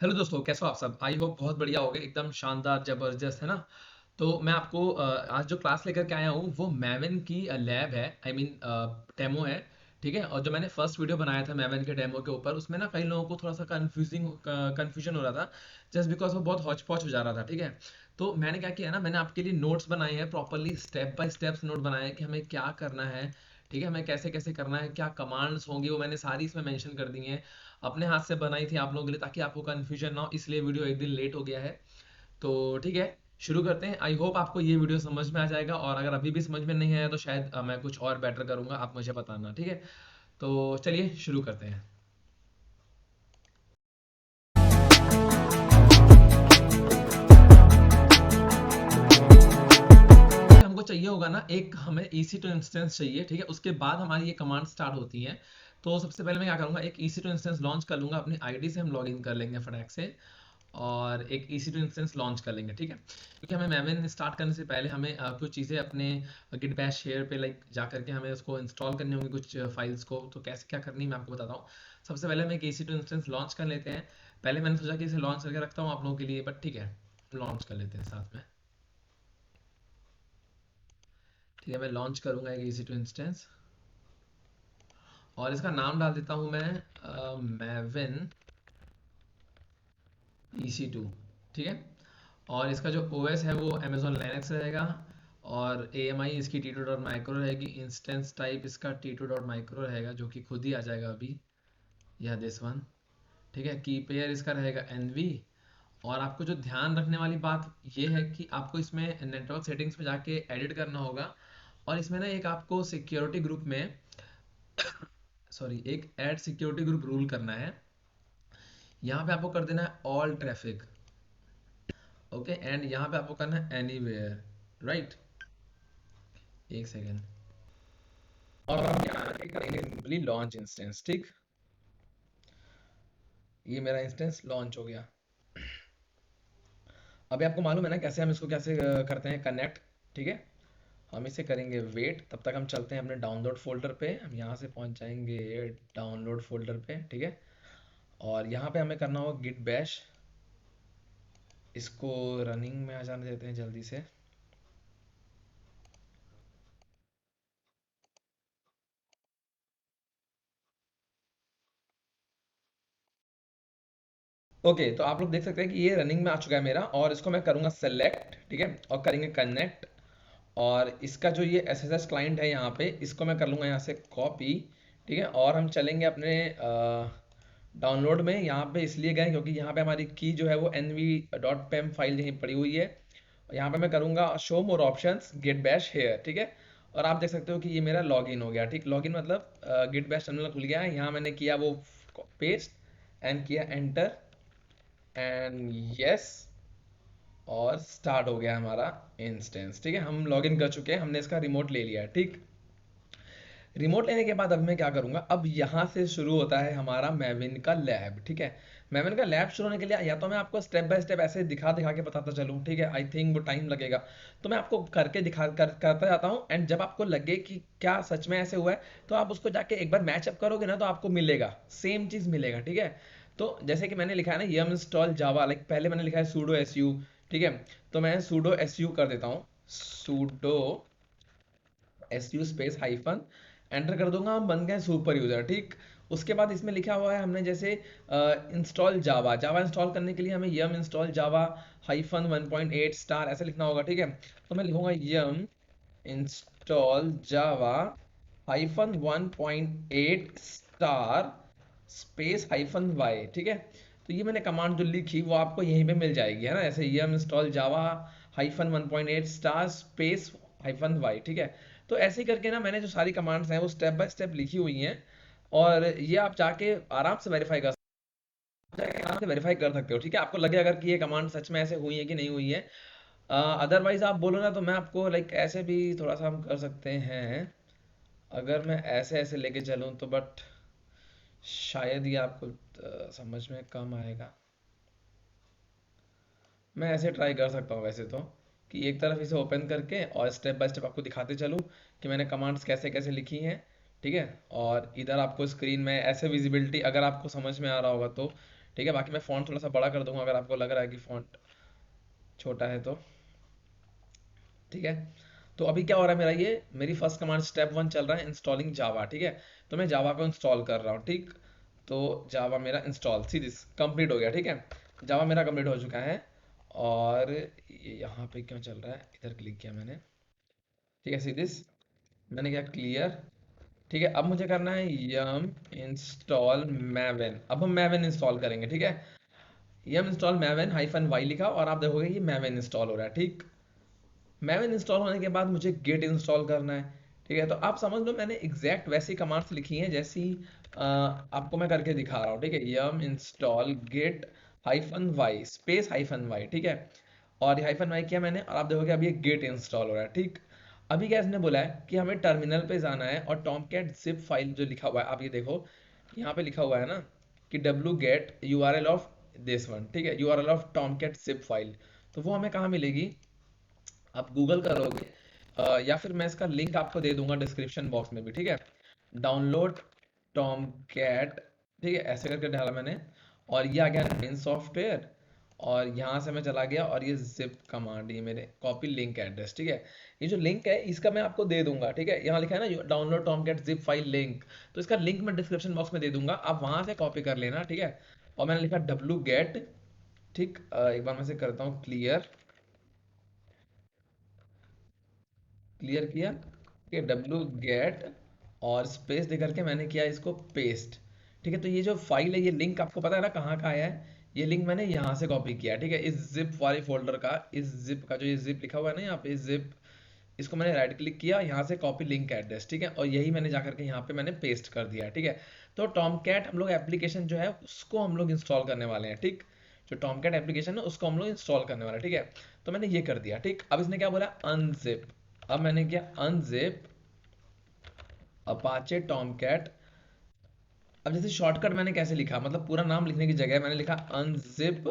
Hello दोस्तों, कैसे हो आप सब? आई होप बहुत बढ़िया होगे, एकदम शानदार जबरदस्त, है ना? तो मैं आपको आज जो क्लास लेकर के आया हूँ वो मैवन की लैब है, आई मीन डेमो है। ठीक है। और जो मैंने फर्स्ट वीडियो बनाया था मैवन के डेमो के ऊपर, उसमें ना कई लोगों को थोड़ा सा कंफ्यूजन हो रहा था, जस्ट बिकॉज वो बहुत हौच पौच हो जा रहा था। ठीक है। तो मैंने क्या किया ना, मैंने आपके लिए नोट्स बनाए हैं, properly step by steps note बनाए हैं कि हमें क्या करना है। ठीक है, हमें कैसे कैसे करना है, क्या कमांड्स होंगी, वो मैंने सारी इसमें मेंशन कर दी हैं। अपने हाथ से बनाई थी आप लोगों के लिए, ताकि आपको कंफ्यूजन ना हो, इसलिए वीडियो एक दिन लेट हो गया है। तो ठीक है, शुरू करते हैं। आई होप आपको ये वीडियो समझ में आ जाएगा, और अगर अभी भी समझ में नहीं आया तो शायद मैं कुछ और बेटर करूंगा, आप मुझे बताना। ठीक है। तो चलिए शुरू करते हैं। हमको चाहिए होगा ना, एक हमें EC2 इंस्टेंस चाहिए। ठीक है, उसके बाद हमारी ये कमांड स्टार्ट होती है। तो सबसे पहले मैं क्या करूंगा, एक EC2 इंस्टेंस लॉन्च कर लूंगा, अपनी आईडी से हम लॉग इन कर लेंगे फटाक से, और एक EC2 इंस्टेंस लॉन्च कर लेंगे। ठीक है, क्योंकि हमें मैवन स्टार्ट करने से पहले हमें कुछ चीज़ें अपने गिट बैश शेयर पे लाइक जा करके हमें उसको इंस्टॉल करनी होंगी, कुछ फाइल्स को। तो कैसे क्या करनी है मैं आपको बताता हूँ। सबसे पहले हम एक EC2 इंस्टेंस लॉन्च कर लेते हैं। पहले मैंने सोचा कि इसे लॉन्च करके रखता हूँ आप लोगों के लिए, बट ठीक है, लॉन्च कर लेते हैं साथ में। ठीक है, मैं लॉन्च करूंगा एक EC2 इंस्टेंस, और इसका नाम डाल देता हूँ मैं मैवन EC2। ठीक है। और इसका जो OS है वो Amazon Linux रहेगा, और AMI इसकी T2.micro रहेगी। इंस्टेंस टाइप इसका T2.micro रहेगा, जो कि खुद ही आ जाएगा अभी, यह दिस वन। ठीक है, की पेयर इसका रहेगा NV। और आपको जो ध्यान रखने वाली बात ये है कि आपको इसमें नेटवर्क सेटिंग्स में जाके एडिट करना होगा, और इसमें ना एक आपको सिक्योरिटी ग्रुप में, सॉरी, एक ऐड सिक्योरिटी ग्रुप रूल करना है। यहाँ पे आपको कर देना है ऑल ट्रैफिक। ओके, एंड यहाँ पे आपको करना है एनीवेयर। राइट, एक सेकेंड। और हम यहाँ पे करेंगे सिंपली लॉन्च इंस्टेंस। ठीक, ये मेरा इंस्टेंस लॉन्च हो गया। अभी आपको मालूम है ना कैसे हम इसको कैसे करते हैं कनेक्ट। ठीक है, हम इसे करेंगे वेट, तब तक हम चलते हैं अपने डाउनलोड फोल्डर पे। हम यहाँ से पहुँच जाएंगे डाउनलोड फोल्डर पे। ठीक है, और यहाँ पे हमें करना होगा गिट बैश। इसको रनिंग में आ जाने देते हैं जल्दी से। ओके, तो आप लोग देख सकते हैं कि ये रनिंग में आ चुका है मेरा, और इसको मैं करूँगा सेलेक्ट। ठीक है, और करेंगे कनेक्ट। और इसका जो ये SSH क्लाइंट है यहाँ पे, इसको मैं कर लूँगा यहाँ से कॉपी। ठीक है, और हम चलेंगे अपने डाउनलोड में। यहाँ पे इसलिए गए क्योंकि यहाँ पे हमारी की जो है वो nv.pem फाइल यहीं पड़ी हुई है। यहाँ पे मैं करूँगा show more options git bash here. ठीक है, और आप देख सकते हो कि ये मेरा लॉगिन हो गया। ठीक, लॉगिन मतलब गेट बैश टर्मिनल खुल गया है। यहाँ मैंने किया वो पेस्ट एंड किया एंटर एंड यस, और स्टार्ट हो गया हमारा इंस्टेंस। ठीक है, हम लॉगिन कर चुके हैं, हमने इसका रिमोट ले लिया है। ठीक, रिमोट लेने के बाद अब मैं क्या करूंगा, अब यहाँ से शुरू होता है हमारा मैविन का लैब। ठीक है, मैविन का लैब शुरू होने के लिए या तो मैं आपको स्टेप बाय स्टेप ऐसे दिखा दिखा के बताता चलूँ। ठीक है, आई थिंक वो टाइम लगेगा, तो मैं आपको करके करता जाता हूँ। एंड जब आपको लगे कि क्या सच में ऐसे हुआ है, तो आप उसको जाके एक बार मैच अप करोगे ना, तो आपको मिलेगा, सेम चीज़ मिलेगा। ठीक है, तो जैसे कि मैंने लिखा है ना yum install java, लाइक पहले मैंने लिखा है sudo su। ठीक है, तो मैं sudo su कर देता हूँ, sudo su space hyphen, enter कर दूंगा, हम बन गए सुपर यूजर। ठीक, उसके बाद इसमें लिखा हुआ है हमने जैसे इंस्टॉल जावा। जावा इंस्टॉल करने के लिए हमें yum install Java hyphen 1.8 star ऐसे लिखना होगा। ठीक है, तो मैं लिखूंगा yum install Java hyphen 1.8 star space hyphen y. ठीक है, तो ये मैंने कमांड जो लिखी वो आपको यहीं पे मिल जाएगी, है ना, ऐसे yum install Java hyphen 1.8 star space hyphen y. ठीक है, तो ऐसे ही करके ना मैंने जो सारी कमांड्स हैं वो स्टेप बाय स्टेप लिखी हुई हैं, और ये आप जाके आराम से वेरीफाई कर सकते हो। ठीक है, आपको लगे अगर कि ये कमांड सच में ऐसे हुई है कि नहीं हुई है। अदरवाइज आप बोलो ना, तो मैं आपको लाइक ऐसे भी थोड़ा सा हम कर सकते हैं। अगर मैं ऐसे ऐसे लेके चलूँ तो, बट शायद ये आपको समझ में कम आएगा। मैं ऐसे ट्राई कर सकता हूँ वैसे तो, कि एक तरफ इसे ओपन करके और स्टेप बाय स्टेप आपको दिखाते चलूँ कि मैंने कमांड्स कैसे कैसे लिखी हैं। ठीक है, और इधर आपको स्क्रीन में ऐसे विजिबिलिटी अगर आपको समझ में आ रहा होगा तो ठीक है, बाकी मैं फ़ॉन्ट थोड़ा सा बड़ा कर दूंगा अगर आपको लग रहा है कि फ़ॉन्ट छोटा है तो। ठीक है, तो अभी क्या हो रहा है मेरा, ये मेरी फर्स्ट कमांड स्टेप 1 चल रहा है, इंस्टॉलिंग जावा। ठीक है, तो मैं जावा को इंस्टॉल कर रहा हूँ। ठीक, तो जावा मेरा इंस्टॉल सी दिस कंप्लीट हो गया। ठीक है, जावा मेरा कंप्लीट हो चुका है। और ये यहाँ पे क्यों चल रहा है, इधर क्लिक किया मैंने। ठीक है, सी दिस मैंने किया क्लियर। ठीक है, अब मुझे करना है यम इंस्टॉल मैवन। अब हम मैवन इंस्टॉल करेंगे। ठीक है, यम इंस्टॉल मैवन हाइफन वाई लिखा और आप देखोगे ये मैवन इंस्टॉल हो रहा है। ठीक, मैवन इंस्टॉल होने के बाद मुझे गिट इंस्टॉल करना है। ठीक है, तो आप समझ लो मैंने एग्जैक्ट वैसी कमांड्स लिखी हैं जैसी आपको मैं करके दिखा रहा हूँ। ठीक है, yum install git hyphen y space hyphen y. ठीक है, और ये हाइफन वाई किया मैंने और आप देखोगे अभी ये गिट इंस्टॉल हो रहा है। ठीक, अभी क्या इसने बोला है कि हमें टर्मिनल पे जाना है और टॉमकैट जिप फाइल जो लिखा हुआ है, आप ये देखो यहाँ पे लिखा हुआ है ना कि W get you R L of this one. ठीक है, you R L of Tomcat zip file, तो वो हमें कहाँ मिलेगी, आप गूगल करोगे या फिर मैं इसका लिंक आपको दे दूंगा डिस्क्रिप्शन बॉक्स में भी। ठीक है, डाउनलोड टॉम कैट, ठीक है ऐसे करके डाला मैंने और ये आ गया मेन सॉफ्टवेयर। और यहाँ से मैं चला गया और ये जिप कमांड, ये मेरे कॉपी लिंक एड्रेस। ठीक है, ये जो लिंक है इसका मैं आपको दे दूंगा। ठीक है, यहाँ लिखा है ना download Tomcat zip file link, तो इसका लिंक मैं डिस्क्रिप्शन बॉक्स में दे दूंगा, आप वहां से कॉपी कर लेना। ठीक है, और मैंने लिखा डब्ल्यू गेट। ठीक, एक बार मैं से करता हूँ क्लियर, क्लियर किया। ठीक है, डब्ल्यू गेट और स्पेस दे करके मैंने किया इसको पेस्ट। ठीक है, तो ये जो फाइल है ये लिंक आपको पता है ना कहाँ का आया है, ये लिंक मैंने यहाँ से कॉपी किया। ठीक है, इस जिप वाले फोल्डर का, इस जिप का जो ये जिप लिखा हुआ है ना यहाँ पे, इस जिप, इसको मैंने राइट क्लिक किया, यहाँ से कॉपी लिंक एड्रेस। ठीक है, और यही मैंने जाकर के यहाँ पे मैंने पेस्ट कर दिया। ठीक है, तो टॉमकैट हम लोग एप्लीकेशन जो है उसको हम लोग इंस्टॉल करने वाले हैं। ठीक, जो टॉमकैट एप्लीकेशन है उसको हम लोग इंस्टॉल करने वाले हैं। ठीक है, तो मैंने ये कर दिया। ठीक, अब इसने क्या बोला, अनजिप। अब मैंने किया अनजिप अपाचे टॉमकैट। अब जैसे शॉर्टकट मैंने कैसे लिखा, मतलब पूरा नाम लिखने की जगह मैंने लिखा अनजिप।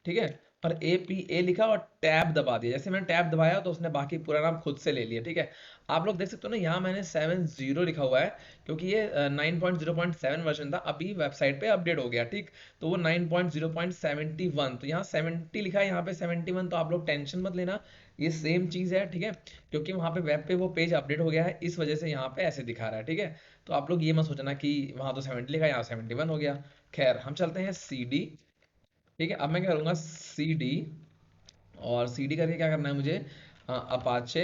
ठीक है, और ए लिखा और टैब दबा दिया। जैसे मैंने टैब दबाया तो उसने बाकी पूरा नाम खुद से ले लिया। ठीक है, आप लोग देख सकते हो ना यहाँ मैंने 70 लिखा हुआ है क्योंकि ये 9.0.7 वर्जन था, अभी वेबसाइट पे अपडेट हो गया। ठीक, तो वो 9.0.71, तो यहाँ 70 लिखा है, यहाँ पे 71, तो आप लोग टेंशन मत लेना, ये सेम चीज़ है। ठीक है, क्योंकि वहाँ पे वेब पे वो पेज अपडेट हो गया है, इस वजह से यहाँ पे ऐसे दिखा रहा है। ठीक है, तो आप लोग ये मत सोचना कि वहां तो 70 लिखा यहाँ 71 हो गया। खैर हम चलते हैं सी डी। ठीक है, अब मैं क्या करूँगा सी डी, और सी डी करके क्या करना है मुझे, अपाचे,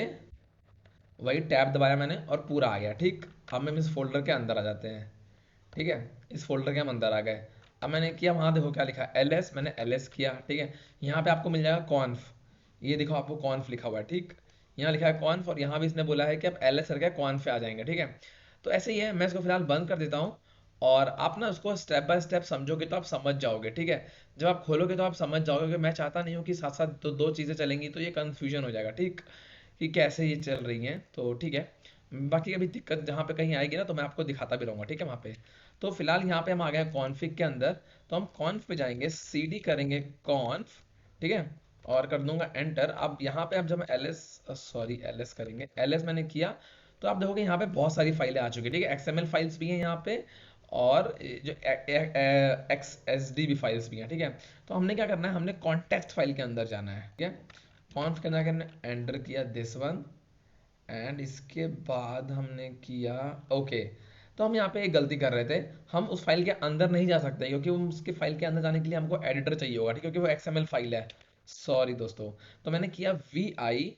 वही टैब दबाया मैंने और पूरा आ गया। ठीक, अब हम इस फोल्डर के अंदर आ जाते हैं। ठीक है, इस फोल्डर के हम अंदर आ गए। अब मैंने किया, वहाँ देखो क्या लिखा है एल एस, मैंने एल एस किया। ठीक है, यहाँ पे आपको मिल जाएगा कॉन्फ, ये देखो आपको कॉन्फ लिखा हुआ है। ठीक, यहाँ लिखा है कॉन्फ और यहाँ भी इसने बोला है कि आप एल एस करके कॉन्फ पे आ जाएंगे। ठीक है, तो ऐसे ही है, मैं इसको फिलहाल बंद कर देता हूँ और आप ना उसको स्टेप बाय स्टेप समझोगे तो आप समझ जाओगे। ठीक है, जब आप खोलोगे तो आप समझ जाओगे, कि मैं चाहता नहीं हूँ कि साथ साथ दो चीज़ें चलेंगी तो ये कन्फ्यूजन हो जाएगा। ठीक, कि कैसे ये चल रही हैं, तो ठीक है। बाकी अभी दिक्कत जहाँ पे कहीं आएगी ना तो मैं आपको दिखाता भी रहूँगा। ठीक है, वहाँ पे तो फिलहाल यहाँ पे हम आ गए कॉन्फ़िग के अंदर, तो हम कॉन्फ पे जाएंगे, सीडी करेंगे कॉन्फ। ठीक है, और कर दूंगा एंटर। अब यहाँ पे अब जब L S, sorry L S करेंगे, एल एस मैंने किया, तो आप देखोगे यहाँ पे बहुत सारी फाइलें आ चुकी है। ठीक है, एक्सएमएल फाइल्स भी हैं यहाँ पे और जो एक्स एस डी भी फाइल्स भी हैं। ठीक है, तो हमने क्या करना है, हमने कॉन्टेक्स्ट फाइल के अंदर जाना है। ठीक है, कॉन्फ के अंदर हमने एंटर किया दिस वन, एंड इसके बाद हमने किया ओके। तो हम यहाँ पे एक गलती कर रहे थे, हम उस फाइल के अंदर नहीं जा सकते क्योंकि उसके फाइल के अंदर जाने के लिए हमको एडिटर चाहिए होगा। ठीक है, क्योंकि वो एक्सएमएल फाइल है। सॉरी दोस्तों, तो मैंने किया वी आई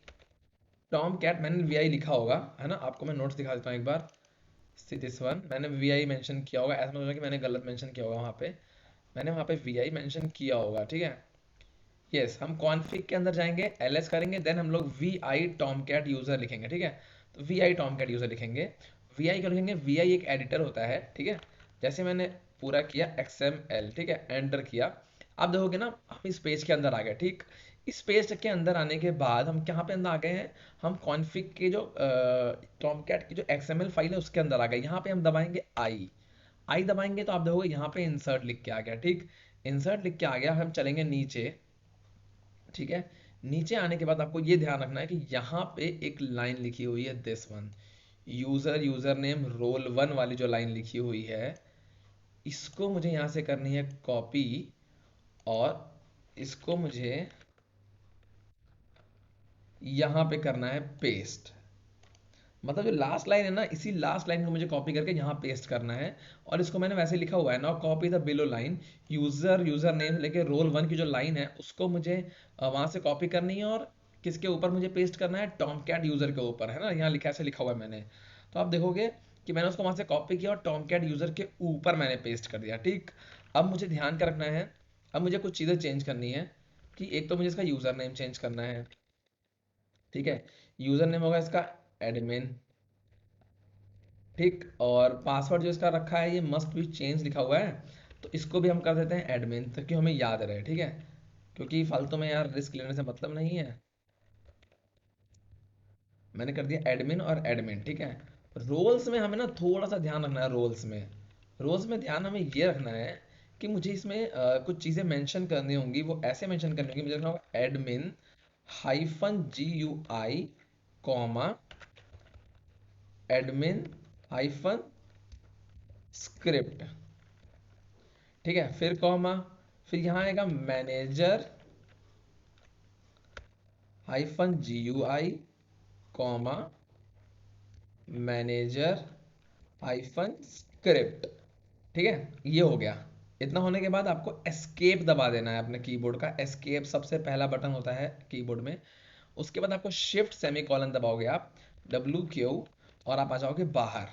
टॉम कैट, मैंने वी आई लिखा होगा है ना, आपको मैं नोट्स दिखा देता हूँ एक बार। सी दिस वन, मैंने वी आई मैंशन किया होगा, ऐसा मतलब कि मैंने गलत मैंशन किया होगा वहाँ पे, मैंने वहाँ पे वी आई मैंशन किया होगा। ठीक है, यस, हम कॉन्फ़िग के अंदर जाएंगे, एलएस करेंगे, देन हम लोग V I Tomcat user लिखेंगे। ठीक है, तो V I Tomcat user लिखेंगे। वी आई क्या लिखेंगे, वी आई एक एडिटर होता है। ठीक है, जैसे मैंने पूरा किया एक्सएम एल, ठीक है एंटर किया। आप देखोगे ना हम इस पेज के अंदर आ गए। ठीक, इस पेज के अंदर आने के बाद हम कहाँ पे अंदर आ गए हैं, हम कॉन्फ़िग के जो टॉम कैट की जो एक्सएमएल फाइल है उसके अंदर आ गए। यहाँ पे हम दबाएंगे आई, आई दबाएंगे तो आप देखोगे यहाँ पे इंसर्ट लिख के आ गया। ठीक, इंसर्ट लिख के आ गया, हम चलेंगे नीचे। ठीक है, नीचे आने के बाद आपको ये ध्यान रखना है कि यहाँ पे एक लाइन लिखी हुई है this one, user name role one वाली जो लाइन लिखी हुई है, इसको मुझे यहाँ से करनी है कॉपी और इसको मुझे यहाँ पे करना है पेस्ट। मतलब जो लास्ट लाइन है ना, इसी लास्ट लाइन को मुझे कॉपी करके यहाँ पेस्ट करना है। और इसको मैंने वैसे लिखा हुआ है, now copy the below line, user name लेके रोल वन की जो लाइन है उसको मुझे वहां से कॉपी करनी है, और किसके ऊपर मुझे पेस्ट करना है, टॉम कैट यूजर के ऊपर, है ना, यहाँ लिखा, ऐसे लिखा हुआ है मैंने। तो आप देखोगे कि मैंने उसको वहां से कॉपी किया और टॉम कैट यूजर के ऊपर मैंने पेस्ट कर दिया। ठीक, अब मुझे ध्यान का रखना है, अब मुझे कुछ चीजें चेंज करनी है। कि एक तो मुझे इसका यूजर नेम चेंज करना है। ठीक है, यूजर नेम होगा इसका एडमिन। ठीक, और पासवर्ड जो इसका रखा है ये मस्ट बी चेंज लिखा हुआ है, तो इसको भी हम कर देते हैं एडमिन, ताकि हमें याद रहे। ठीक है, क्योंकि फालतू में यार रिस्क लेने से मतलब नहीं है। मैंने कर दिया एडमिन और एडमिन। ठीक है, रोल्स में हमें ना थोड़ा सा ध्यान रखना है। रोल्स में ध्यान हमें ये रखना है कि मुझे इसमें कुछ चीज़ें मेंशन करनी होंगी, वो ऐसे मेंशन करनी होंगी। मुझे रखना होगा admin -GUI, comma admin -script. ठीक है, फिर कॉमा, फिर यहाँ आएगा manager -GUI, comma manager script. ठीक है, ये हो गया। इतना होने के बाद आपको एस्केप दबा देना है अपने कीबोर्ड का। एस्केप सबसे पहला बटन होता है कीबोर्ड में। उसके बाद आपको शिफ्ट सेमी कॉलन दबाओगे आप, WQ, और आप आ जाओगे बाहर।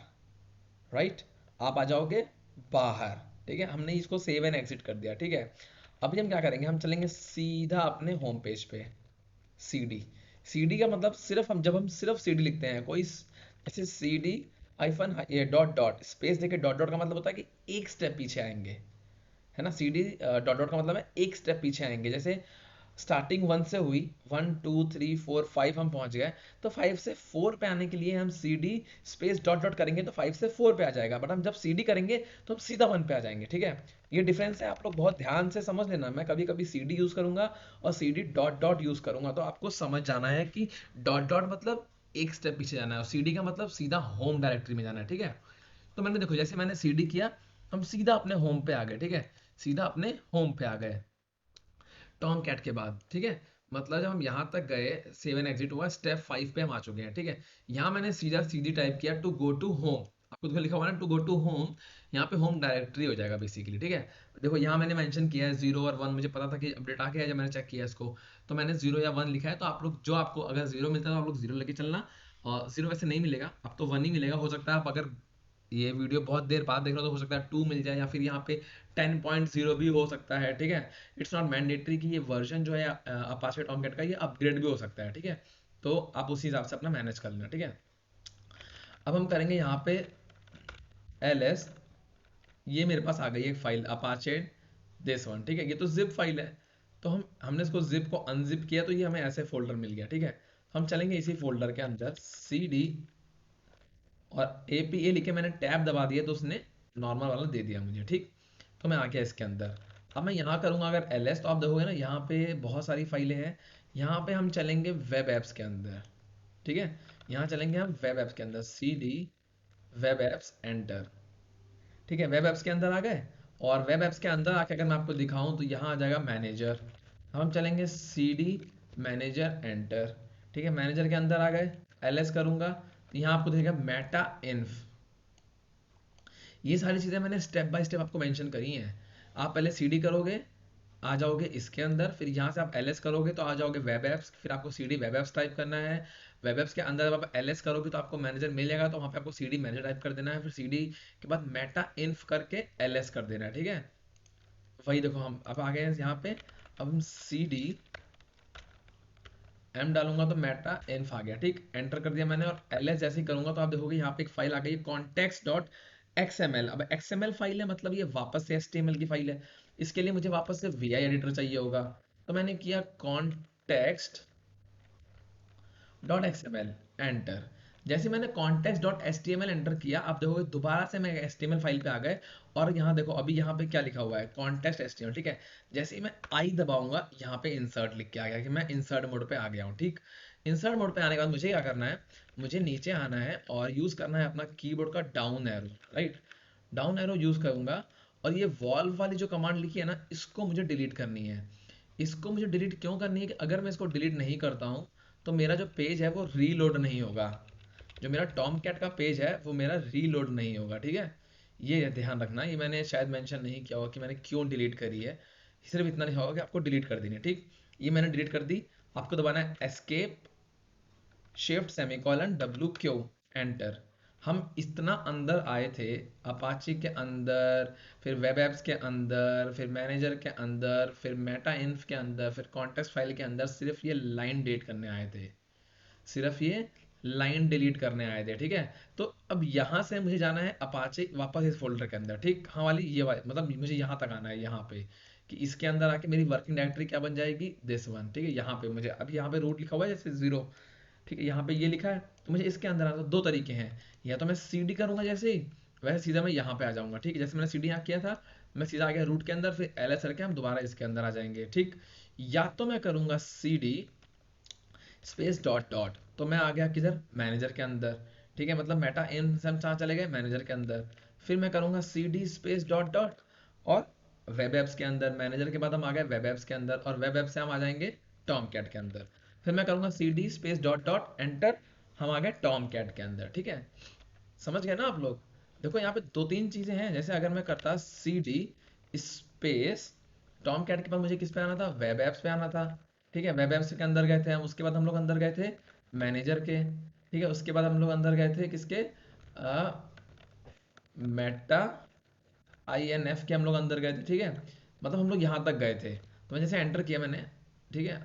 राइट, आप आ जाओगे बाहर। ठीक है, हमने इसको सेव एंड एग्जिट कर दिया। ठीक है, अभी हम क्या करेंगे, हम चलेंगे सीधा अपने होम पेज पे। सीडी, सीडी का मतलब सिर्फ हम सिर्फ सीडी लिखते हैं, कोई ऐसे सीडी हाइफन ये डॉट डॉट स्पेस देके, डॉट डॉट का मतलब होता है कि एक स्टेप पीछे आएंगे, है ना। सीडी डॉट डॉट का मतलब है एक स्टेप पीछे आएंगे। जैसे स्टार्टिंग 1 से हुई, 1 2 3 4 5 हम पहुंच गए, तो 5 से 4 पे आने के लिए हम C D space dot dot करेंगे तो 5 से 4 पे आ जाएगा। बट हम जब सी डी करेंगे तो हम सीधा 1 पे आ जाएंगे। ठीक है, ये डिफरेंस है, आप लोग बहुत ध्यान से समझ लेना। मैं कभी कभी सी डी यूज करूंगा और C D dot dot use करूंगा, तो आपको समझ जाना है कि डॉट डॉट मतलब एक स्टेप पीछे जाना है, और सी डी का मतलब सीधा होम डायरेक्टरी में जाना है। ठीक है, तो मैंने देखो जैसे मैंने सी डी किया, हम सीधा अपने होम पे आ गए। ठीक है, सीधा अपने होम पे आ गए टॉम कैट के बाद। ठीक है, मतलब जब हम यहाँ तक गए, 7 एग्जिट हुआ, स्टेप 5 पे हम आ चुके हैं। ठीक है, यहाँ मैंने सीधा सीधी टाइप किया टू गो टू होम। आपको देखो लिखा हुआ है ना टू गो टू होम, यहाँ पे होम डायरेक्टरी हो जाएगा बेसिकली। ठीक है, देखो यहाँ मैंने मेंशन किया है 0 और 1, मुझे पता था कि अपडेट आ गया है जब मैंने चेक किया इसको, तो मैंने 0 या 1 लिखा है। तो आप लोग जो आपको अगर 0 मिलता है तो आप लोग 0 लेके चलना, और 0 वैसे नहीं मिलेगा, अब तो 1 ही मिलेगा। हो सकता है आप अगर ये वीडियो बहुत देर बाद देख रहे हो तो हो सकता है 2 मिल जाए, या फिर यहाँ पे 10.0 भी हो सकता है। ठीक है, इट्स नॉट मैंडेटरी कि ये वर्जन जो है अपाचे टॉमकैट का ये अपग्रेड भी हो सकता है। ठीक है, तो आप उसी हिसाब से अपना मैनेज कर लेना। ठीक है, अब हम करेंगे यहाँ पे ls, ये मेरे पास आ गई एक फाइल अपाचे दिस वन। ठीक है, ये तो जिप फाइल है, तो हमने इसको जिप को अनजिप किया तो ये हमें ऐसे फोल्डर मिल गया। ठीक है, हम चलेंगे इसी फोल्डर के अंदर cd, और APA लिखे मैंने टैब दबा दिया तो उसने नॉर्मल वाला दे दिया मुझे। ठीक, तो मैं आ गया इसके अंदर। अब मैं यहाँ करूँगा अगर ls, तो आप देखोगे ना यहाँ पे बहुत सारी फाइलें हैं। यहाँ पे हम चलेंगे वेब एप्स के अंदर। ठीक है, यहाँ चलेंगे हम वेब एप्स के अंदर, cd वेब एप्स एंटर। ठीक है, वेब एप्स के अंदर आ गए, और वेब एप्स के अंदर आके अगर मैं आपको दिखाऊं तो यहाँ आ जाएगा मैनेजर। हम चलेंगे cd मैनेजर एंटर। ठीक है, मैनेजर के अंदर आ गए, ls करूंगा तो यहाँ आपको दिखेगा मेटा इन्फ। ये सारी चीज़ें मैंने स्टेप बाय स्टेप आपको मेंशन करी हैं। आप पहले सीडी करोगे, आ जाओगे इसके अंदर, फिर यहाँ से आप एलएस करोगे तो आ जाओगे वेब एप्स, फिर आपको सीडी वेब एप्स टाइप करना है। वेब एप्स के अंदर जब आप एलएस करोगे तो आपको मैनेजर मिल जाएगा, तो वहाँ पे आपको सीडी मैनेजर टाइप कर देना है, फिर सीडी के बाद मेटा इन्फ करके एलएस कर देना है। ठीक है, वही देखो हम अब आ गए हैं यहाँ पे। अब हम सीडी एम डालूंगा तो मेटा इन्फ आ गया। ठीक, एंटर कर दिया मैंने, और एलएस जैसे ही करूंगा तो आप देखोगे यहाँ पे एक फाइल आ गई कॉन्टेक्स्ट डॉट XML। अब XML फाइल है, मतलब ये वापस से HTML की फाइल है। इसके लिए मुझे वापस से VI एडिटर चाहिए होगा, तो मैंने किया कॉन्टेक्स्ट डॉट XML एंटर। जैसे मैंने कॉन्टेक्स्ट डॉट HTML एंटर किया, आप देखोगे दोबारा से मैं HTML फाइल पे आ गए, और यहाँ देखो अभी यहाँ पे क्या लिखा हुआ है, कॉन्टेक्स्ट HTML। ठीक है, जैसे ही मैं आई दबाऊंगा यहाँ पे इंसर्ट लिख के आ गया कि मैं इंसर्ट मोड पे आ गया हूँ। ठीक, इंसर्ट मोड पे आने के बाद मुझे क्या करना है, मुझे नीचे आना है और यूज करना है अपना कीबोर्ड का down arrow. Right, down arrow use करूंगा, और ये वॉल्व वाली जो कमांड लिखी है ना, इसको मुझे डिलीट करनी है। इसको मुझे डिलीट क्यों करनी है कि अगर मैं इसको डिलीट नहीं करता हूँ तो मेरा जो पेज है वो रीलोड नहीं होगा। जो मेरा टॉम कैट का पेज है वो मेरा रीलोड नहीं होगा, ठीक है। ये ध्यान रखना, ये मैंने शायद मेंशन नहीं किया होगा कि मैंने क्यों डिलीट करी है। सिर्फ इतना लिखा होगा कि आपको डिलीट कर देनी है, ठीक। ये मैंने डिलीट कर दी। आपको दबाना है escape shift semicolon W Q enter. हम इतना अंदर आए थे अपाची के अंदर, फिर वेब एप्स के अंदर, फिर मैनेजर के अंदर, फिर मेटा इन्फ के अंदर, फिर कॉन्टेक्स्ट फाइल के अंदर, सिर्फ ये लाइन डेट करने आए थे, सिर्फ ये लाइन डिलीट करने आए थे, ठीक है। तो अब यहाँ से मुझे जाना है अपाचे वापस इस फोल्डर के अंदर, ठीक। हाँ वाली ये वाली मतलब मुझे यहाँ तक आना है, यहाँ पे कि इसके अंदर आके मेरी वर्किंग डायरेक्टरी क्या बन जाएगी, दिस वन, ठीक है। यहाँ पे मुझे अभी यहाँ पे रूट लिखा हुआ है जैसे 0, ठीक है। यहाँ पे ये लिखा है तो मुझे इसके अंदर आना, तो दो तरीके हैं। या तो मैं सीडी करूंगा जैसे ही, वैसे सीधा मैं यहाँ पे आ जाऊंगा, ठीक है। जैसे मैंने सीडी यहाँ किया था, मैं सीधा आ गया रूट के अंदर, फिर एल एस करके हम दोबारा इसके अंदर आ जाएंगे, ठीक। या तो मैं करूंगा सीडी स्पेस डॉट डॉट, तो मैं आ गया किधर, मैनेजर के अंदर, ठीक है। मतलब मेटा इन से हम कहाँ चले गए, मैनेजर के अंदर। फिर मैं करूंगा सीडी स्पेस डॉट डॉट और वेब एप्स के अंदर, मैनेजर के बाद हम आ गए वेब एप्स के अंदर, और वेब एप्स से हम आ जाएंगे टॉम कैट के अंदर। फिर मैं करूंगा CD space dot dot enter, हम आ गए टॉम कैट के अंदर, ठीक है। समझ गए ना आप लोग। देखो यहाँ पे दो तीन चीजें हैं, जैसे अगर मैं करता सीडी स्पेस टॉम कैट के बाद मुझे किस पे आना था, वेब एप्स पे आना था, ठीक है। वेब एप्स के अंदर गए थे हम, उसके बाद हम लोग अंदर गए थे मैनेजर के, ठीक है। उसके बाद हम लोग अंदर गए थे किसके, मेटा INF के हम लोग अंदर गए थे, ठीक है। मतलब हम लोग यहाँ तक गए थे। तो मैं जैसे एंटर किया मैंने, ठीक है।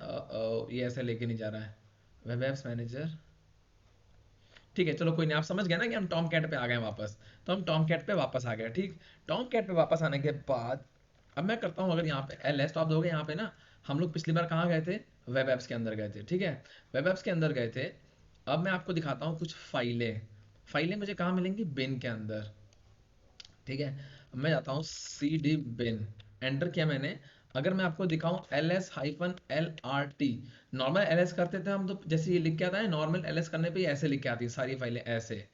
ये ऐसे लेके नहीं जा रहा है, वेब एप्स मैनेजर, ठीक है। चलो कोई नहीं, आप समझ गए ना कि हम टॉम कैट पे आ गए वापस। तो हम टॉम कैट पे वापस आ गए, ठीक। टॉम कैट पे वापस आने के बाद अब मैं करता हूँ, अगर यहाँ पे LS तो आप दोगे यहाँ पे ना, हम लोग पिछली बार कहाँ गए थे, वेब एप्स के अंदर गए थे, ठीक है। वेब एप्स के अंदर गए थे। अब मैं आपको दिखाता हूँ कुछ फाइलें। फाइलें मुझे कहाँ मिलेंगी, बिन के अंदर, ठीक है। अब मैं जाता हूँ सी डी बिन, एंटर किया मैंने। अगर मैं आपको दिखाऊं LS-LRT, नॉर्मल LS करते थे हम तो जैसे ये लिख के आता है, नॉर्मल LS करने पे ही ऐसे लिख के आती है सारी फाइलें ऐसे,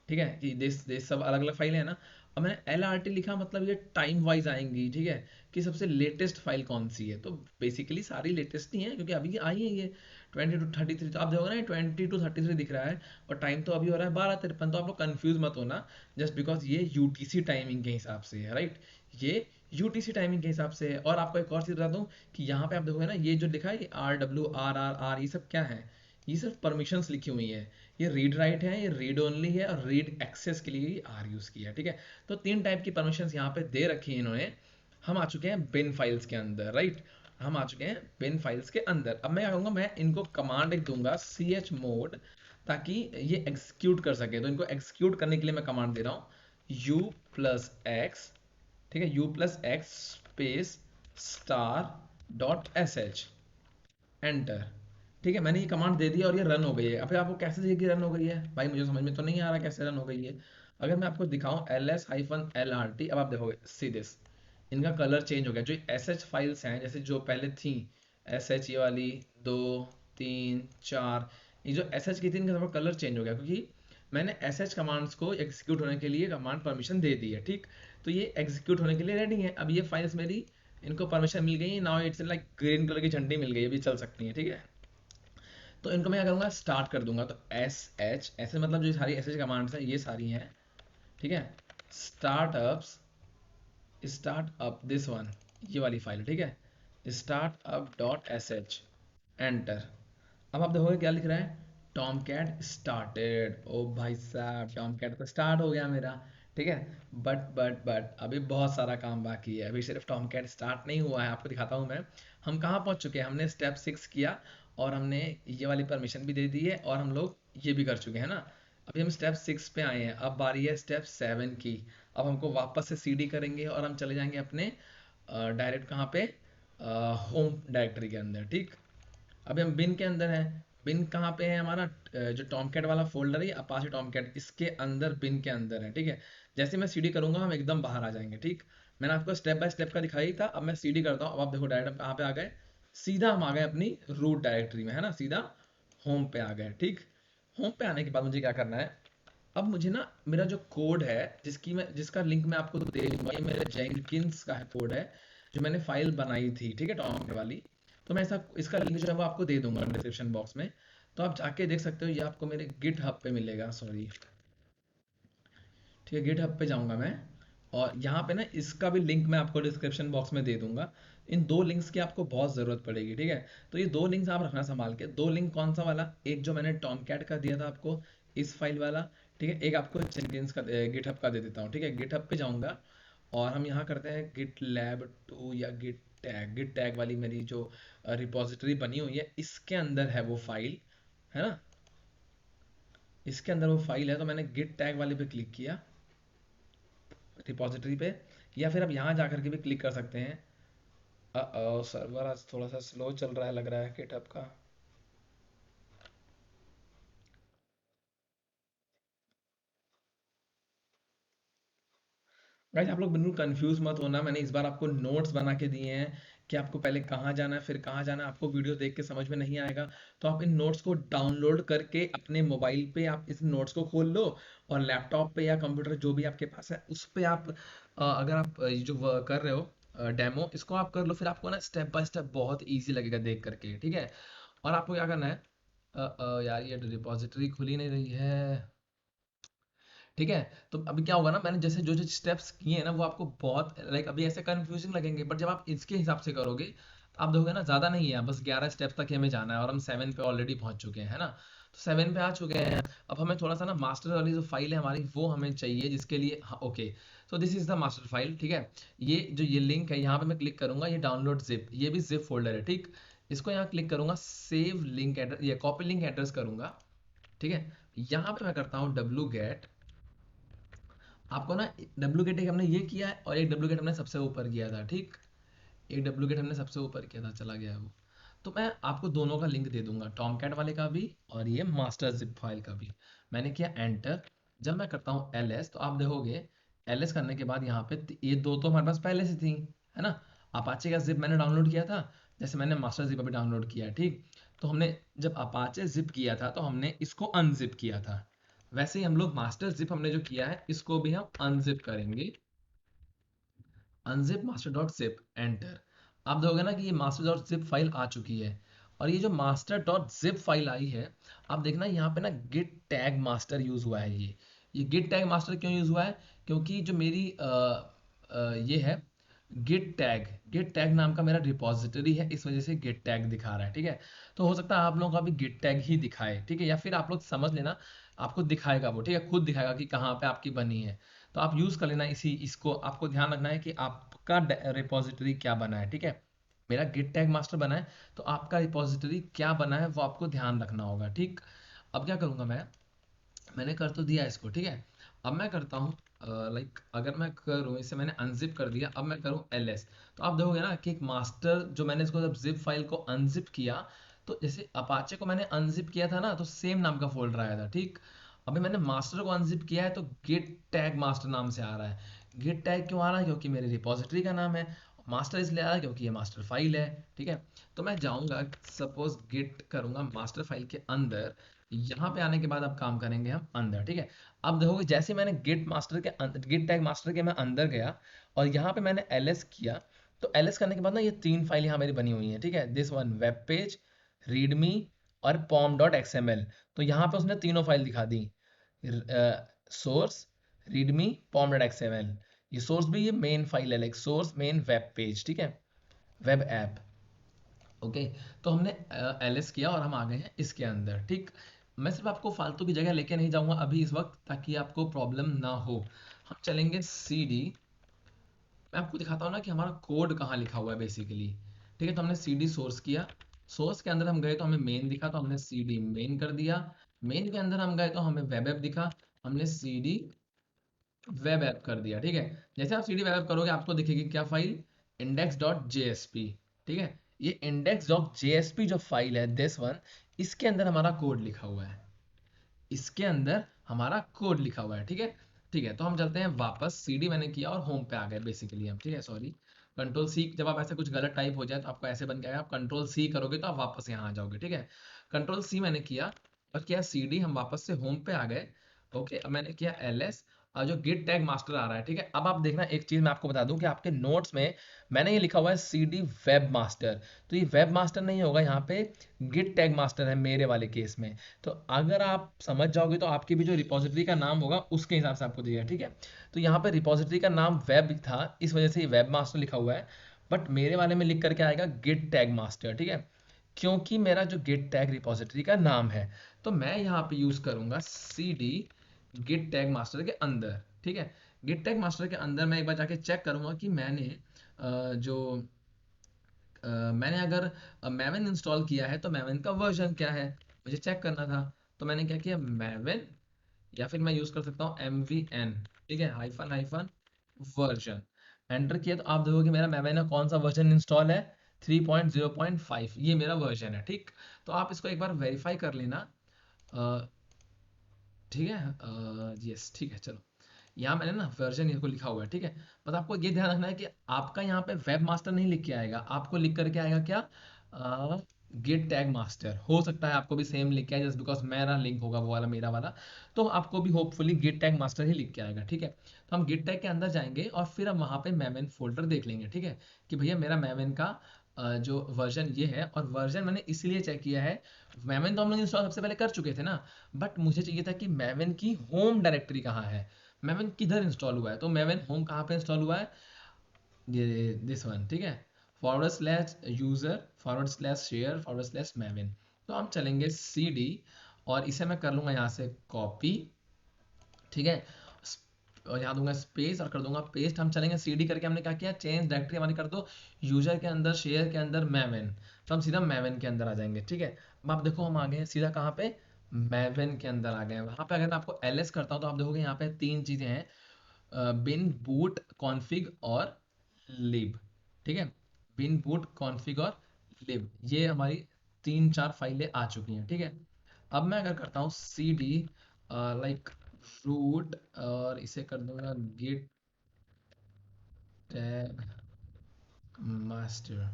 ठीक है, कि दिस दिस सब अलग अलग फाइलें हैं ना। अब मैंने LRT लिखा, मतलब ये टाइम वाइज आएंगी, ठीक है, कि सबसे लेटेस्ट फाइल कौन सी है। तो बेसिकली सारी लेटेस्ट ही है, क्योंकि अभी ये आई है ये 20 to 33, तो आप देखोगे ना 20 to 33 दिख रहा है, और टाइम तो अभी हो रहा है 12:53। तो आप लोग कंफ्यूज मत होना, जस्ट बिकॉज ये यूटीसी टाइमिंग के हिसाब से है, राइट। ये यूटीसी टाइमिंग के हिसाब से है। और आपको एक और चीज़ बता दूं कि यहाँ पे आप देखोगे ना, ये जो लिखा है ये RWRRR, ये सब क्या है, ये सिर्फ परमिशंस लिखी हुई है। ये रीड राइट है, ये रीड ओनली है, और रीड एक्सेस के लिए R यूज़ किया है, ठीक है। तो तीन टाइप की परमिशंस यहाँ पे दे रखी है इन्होंने। हम आ चुके हैं बिन फाइल्स के अंदर, राइट। हम आ चुके हैं बिन फाइल्स के अंदर। अब मैं क्या करूँगा, मैं इनको कमांड एक दूंगा chmod, ताकि ये एग्जीक्यूट कर सके। तो इनको एग्जीक्यूट करने के लिए मैं कमांड दे रहा हूँ U+X, ठीक है, U+X स्पेस star.sh एंटर, ठीक है। मैंने ये कमांड दे दिया और ये रन हो गई है। अब आपको कैसे देखिए कि रन हो गई है, भाई मुझे समझ में तो नहीं आ रहा कैसे रन हो गई है। अगर मैं आपको दिखाऊं LS-LRT, अब आप देखोगे सी दिस, इनका कलर चेंज हो गया। जो SH फाइल्स हैं जैसे जो पहले थी, SH ये वाली 2 3 4, ये जो SH की थी इनका थोड़ा कलर चेंज हो गया, क्योंकि मैंने SH कमांड्स को एग्जीक्यूट होने के लिए कमांड परमिशन दे दी है, ठीक। तो ये एग्जीक्यूट होने के लिए रेडी है। अब ये फाइल्स मेरी, इनको परमिशन मिल गई, now it's like green colour की झंडी मिल गई, अभी चल सकती है, ठीक है। तो इनको मैं क्या करूँगा, स्टार्ट कर दूंगा। तो SH ऐसे मतलब जो सारी SH कमांड्स हैं ये सारी हैं, ठीक है। Startups, start up this one, ये वाली फाइल, ठीक है, start up dot sh enter. अब आप देखोगे क्या लिख रहा है, टॉम कैट स्टार्टेड। ओ भाई साहब, टॉम कैट तो स्टार्ट हो गया मेरा, ठीक है। बट अभी बहुत सारा काम बाकी है। अभी सिर्फ टॉम कैट स्टार्ट नहीं हुआ है, आपको दिखाता हूँ मैं। हम कहाँ पहुँच चुके हैं, हमने स्टेप 6 किया, और हमने ये वाली परमिशन भी दे दी है, और हम लोग ये भी कर चुके हैं ना। अभी हम स्टेप 6 पे आए हैं, अब बारी है स्टेप 7 की। अब हमको वापस से सीडी करेंगे और हम चले जाएंगे अपने डायरेक्ट कहाँ पे, होम डायरेक्टरी के अंदर, ठीक। अभी हम बिन के अंदर हैं। बिन कहाँ पे है हमारा, जो टॉमकैट वाला फोल्डर है अपाचे टॉमकैट, इसके अंदर बिन के अंदर है, ठीक है। जैसे मैं सीडी करूंगा हम एकदम बाहर आ जाएंगे, ठीक। मैंने आपको स्टेप बाय स्टेप का दिखाई था, अब मैं सीडी करता हूँ। अब आप देखो डायरेक्ट हम कहाँ पे आ गए, सीधा हम आ गए अपनी रूट डायरेक्टरी में, है ना, सीधा होम पे आ गए, ठीक। होम पे आने के बाद मुझे क्या करना है, अब मुझे ना मेरा जो कोड है जिसका लिंक मैं आपको दे दूंगा, ये मेरे जेंकिंस का है कोड है जो मैंने फाइल बनाई थी, ठीक है, टॉम वाली। तो मैं ऐसा इसका लिंक जो है वो आपको दे दूंगा डिस्क्रिप्शन बॉक्स में, तो आप जाके देख सकते हो। ये आपको मेरे गिट हब पे मिलेगा, सॉरी, ठीक है, गिट हब पे जाऊंगा मैं, और यहाँ पे ना इसका भी लिंक मैं आपको डिस्क्रिप्शन बॉक्स में दे दूंगा। इन दो लिंक्स की आपको बहुत ज़रूरत पड़ेगी, ठीक है। तो ये दो लिंक्स आप रखना संभाल के। दो लिंक कौन सा वाला, एक जो मैंने टॉम कैट का दिया था आपको, इस फाइल वाला, ठीक है, एक आपको जेनकिंस का गिटहब का दे देता हूँ, ठीक है। गिटहब पे जाऊंगा और हम यहाँ करते हैं गिट लैब 2 या गिट टैग वाली मेरी जो रिपोजिटरी बनी हुई है, इसके अंदर है वो फाइल, है ना, इसके अंदर वो फाइल है। तो मैंने गिट टैग वाले पे क्लिक किया रिपॉजिटरी पे, या फिर आप यहाँ जाकर के भी क्लिक कर सकते हैं। सर्वर आज थोड़ा सा स्लो चल रहा है लग रहा है गिटहब का। गाइस आप लोग बिल्कुल कंफ्यूज मत होना, मैंने इस बार आपको नोट्स बना के दिए हैं कि आपको पहले कहाँ जाना है फिर कहाँ जाना है। आपको वीडियो देख के समझ में नहीं आएगा तो आप इन नोट्स को डाउनलोड करके अपने मोबाइल पे आप इस नोट्स को खोल लो, और लैपटॉप पे या कंप्यूटर जो भी आपके पास है उस पे आप अगर आप ये जो कर रहे हो डेमो, इसको आप कर लो, फिर आपको ना स्टेप बाय स्टेप बहुत ईजी लगेगा देख करके, ठीक है। और आपको क्या करना है, यार ये रिपॉजिटरी खुल ही नहीं रही है, ठीक है। तो अभी क्या होगा ना, मैंने जैसे जो जो स्टेप्स किए हैं ना वो आपको बहुत लाइक अभी ऐसे कंफ्यूजिंग लगेंगे, बट जब आप इसके हिसाब से करोगे तो आप देखोगे ना ज़्यादा नहीं है, बस 11 स्टेप्स तक ही हमें जाना है और हम 7 पे ऑलरेडी पहुंच चुके हैं, है ना। तो 7 पे आ चुके हैं। अब हमें थोड़ा सा ना मास्टर वाली जो फाइल है हमारी वो हमें चाहिए, जिसके लिए हाँ okay, so this is the master file, ठीक है। ये लिंक है, यहाँ पे मैं क्लिक करूंगा, ये डाउनलोड जिप, ये भी जिप फोल्डर है, ठीक। इसको यहाँ क्लिक करूंगा, सेव लिंक एड्रेस, ये कॉपी लिंक एड्रेस करूंगा, ठीक है। यहाँ पे मैं करता हूँ डब्लू गेट, आपको ना डुप्लीकेट एक हमने ये किया है और एक डुप्लीकेट हमने सबसे ऊपर किया था, ठीक। एक डुप्लीकेट हमने सबसे ऊपर किया था, चला गया है वो। तो मैं आपको दोनों का लिंक दे दूंगा, टॉम कैट वाले का भी और ये मास्टर जिप फाइल का भी। मैंने किया एंटर। जब मैं करता हूँ एल एस तो आप देखोगे एल एस करने के बाद यहाँ पे ये दो तो हमारे पास पहले से थी, है ना। अपाचे का जिप मैंने डाउनलोड किया था, जैसे मैंने मास्टर जिप अभी डाउनलोड किया है, ठीक। तो हमने जब अपाचे जिप किया था तो हमने इसको अनजिप किया था, वैसे ही हम लोग मास्टर जिप हमने जो किया है इसको भी हम अनजिप करेंगे। Unzip master dot zip enter. आप देखोगे ना कि ये मास्टर डॉट जिप फाइल आ चुकी है। और ये जो मास्टर डॉट जिप फाइल आई है, आप देखना यहाँ पे ना गिट टैग मास्टर यूज हुआ है। ये गिट टैग मास्टर क्यों यूज हुआ है, क्योंकि जो मेरी ये है गिट टैग नाम का मेरा रिपॉजिटरी है, इस वजह से गिट टैग दिखा रहा है, ठीक है। तो हो सकता है आप लोगों का भी गिट टैग ही दिखाए, ठीक है, या फिर आप लोग समझ लेना आपको दिखाएगा वो, ठीक है, खुद दिखाएगा कि कहाँ पे आपकी बनी है। तो आप यूज कर लेना इसी इसको, आपको ध्यान रखना है कि आपका रिपॉजिटरी क्या बना है, ठीक है। मेरा गिट टैग मास्टर बना है, तो आपका रिपॉजिटरी क्या बना है वो आपको ध्यान रखना होगा, ठीक। अब क्या करूंगा मैंने कर तो दिया इसको, ठीक है। अब मैं करता हूँ लाइक अगर मैं करूँ इसे, मैंने अनजिप कर दिया, अब मैं करूँ ls। तो आप देखोगे ना कि एक मास्टर जो मैंने इसको जब जिप फाइल को अनजिप किया, तो जैसे अपाचे को मैंने अनजिप किया था ना तो सेम नाम का फोल्डर आया था, ठीक। अभी मैंने मास्टर को अनजिप किया है तो गिट टैग मास्टर नाम से आ रहा है। गिट टैग क्यों आ रहा है, क्योंकि मेरे रिपोजिटरी का नाम है। मास्टर इसलिए आ रहा है क्योंकि ये मास्टर फाइल है, ठीक है। तो मैं जाऊंगा, सपोज गिट करूंगा मास्टर फाइल के अंदर, यहाँ पे आने के बाद अब काम करेंगे हम अंदर, ठीक है। अब देखोगे जैसे मैंने गिट टैग मास्टर के मैं अंदर गया और यहाँ पे मैंने ls किया, तो ls करने के बाद ना ये तीन फाइल यहाँ मेरी बनी हुई है, ठीक है। This one web page, readme और पॉम डॉट एक्सएमएल। तो यहाँ पे उसने तीनों फाइल दिखा दी, सोर्स, रीडमी, पॉम डॉट एक्सएमएल। ये सोर्स भी ये मेन फाइल है, like source main web page, ठीक है, वेब ऐप, ओके। तो हमने एलएस किया और हम आ गए हैं इसके अंदर, ठीक। मैं सिर्फ आपको फालतू की जगह लेके नहीं जाऊंगा अभी इस वक्त, ताकि आपको प्रॉब्लम ना हो। हम चलेंगे cd, मैं आपको दिखाता हूँ ना कि हमारा कोड कहाँ लिखा हुआ है बेसिकली, ठीक है। तो हमने cd सोर्स किया, सोर्स के अंदर हम गए तो हमें मेन दिखा, तो हमने cd मेन कर दिया। मेन के अंदर हम गए तो हमें वेब ऐप दिखा, हमने cd वेब ऐप कर दिया, ठीक है। जैसे आप cd वेब ऐप करोगे आपको दिखेगी क्या फाइल, index.jsp, ठीक है। ये index.jsp जो फाइल है दिस वन, इसके अंदर हमारा कोड लिखा हुआ है, इसके अंदर हमारा कोड लिखा हुआ है, ठीक है। ठीक है, तो हम चलते हैं वापस, cd मैंने किया और होम पे आ गए बेसिकली हम, ठीक है, सॉरी। कंट्रोल सी, जब आप ऐसे कुछ गलत टाइप हो जाए तो आपको ऐसे बन के आएगा, आप कंट्रोल सी करोगे तो आप वापस यहाँ आ जाओगे, ठीक है। कंट्रोल सी मैंने किया और किया cd, हम वापस से होम पे आ गए। ओके, अब मैंने किया ls और जो गिट टैग मास्टर आ रहा है, ठीक है। अब आप देखना, एक चीज मैं आपको बता दूं कि आपके नोट्स में मैंने ये लिखा हुआ है cd वेब मास्टर, तो ये वेब मास्टर नहीं होगा, यहाँ पे गिट टैग मास्टर है मेरे वाले केस में। तो अगर आप समझ जाओगे तो आपकी भी जो रिपोजिटरी का नाम होगा उसके हिसाब से आपको दिया, ठीक है। तो यहाँ पे रिपोजिटरी का नाम वेब था, इस वजह से ये वेब मास्टर लिखा हुआ है, बट मेरे वाले में लिख करके आएगा गिट टैग मास्टर, ठीक है, क्योंकि मेरा जो गिट टैग रिपोजिटरी का नाम है। तो मैं यहाँ पे यूज करूंगा cd गिट टैग मास्टर के अंदर, ठीक है। गिट टैग मास्टर के अंदर मैं एक बार जाके चेक करूंगा कि मैंने जो मैंने अगर मैवन इंस्टॉल किया है तो मैवन का वर्जन क्या है, मुझे चेक करना था। तो मैंने क्या किया, मैवन, या फिर मैं यूज कर सकता हूँ MVN, ठीक है, हाइफन हाइफन वर्जन, एंटर किया तो आप देखोगे मेरा मैवेना कौन सा वर्जन इंस्टॉल है, 3.0.5, ये मेरा वर्जन है, ठीक। तो आप इसको एक बार वेरीफाई कर लेना, अ, ठीक है, यस, ठीक है, चलो। यहाँ मैंने ना वर्जन को लिखा हुआ है, ठीक है। बस आपको ये ध्यान रखना है कि आपका यहाँ पे वेब मास्टर नहीं लिख के आएगा, आपको लिख करके आएगा क्या, गिट टैग मास्टर। हो सकता है आपको भी सेम लिख के आए, जस्ट बिकॉज मेरा लिंक होगा वो वाला, मेरा वाला, तो आपको भी होपफुली गिट टैग मास्टर ही लिख के आएगा, ठीक है। तो हम गिट टैग के अंदर जाएंगे और फिर हम वहाँ पे मैवन फोल्डर देख लेंगे, ठीक है, कि भैया मेरा मैवन का जो वर्जन ये है, और वर्जन मैंने इसलिए चेक किया है, मैवन तो हम लोग इंस्टॉल सबसे पहले कर चुके थे ना, बट मुझे चाहिए था कि मैवन की होम डायरेक्टरी कहाँ है, मैवन किधर इंस्टॉल हुआ है। तो मैवन होम कहाँ पे इंस्टॉल हुआ है, ये दिस वन, ठीक है, forward slash user forward slash share forward slash maven. तो हम चलेंगे cd और इसे मैं कर लूंगा यहाँ से कॉपी, ठीक है, और यहाँ दूंगा स्पेस और कर दूंगा पेस्ट। हम चलेंगे cd करके, हमने क्या किया, चेंज डायरेक्टरी हमारी कर दो यूजर के अंदर, शेयर के अंदर, मैवन, तो हम सीधा मैवन के अंदर आ जाएंगे, ठीक है। अब आप देखो हम आ गए हैं सीधा कहाँ पे, मैवन के अंदर आ गए हैं। वहां पे अगर मैं आपको ls करता हूँ तो आप देखोगे यहाँ पे तीन चीजें हैं, बिन बूट कॉन्फ़िग और लिब, ठीक है, बिन बूट कॉन्फ़िग और लिब, ये हमारी तीन चार फाइलें आ चुकी हैं, ठीक है। अब मैं अगर करता हूँ cd लाइक रूट और इसे कर दूंगा गिट टैग मास्टर,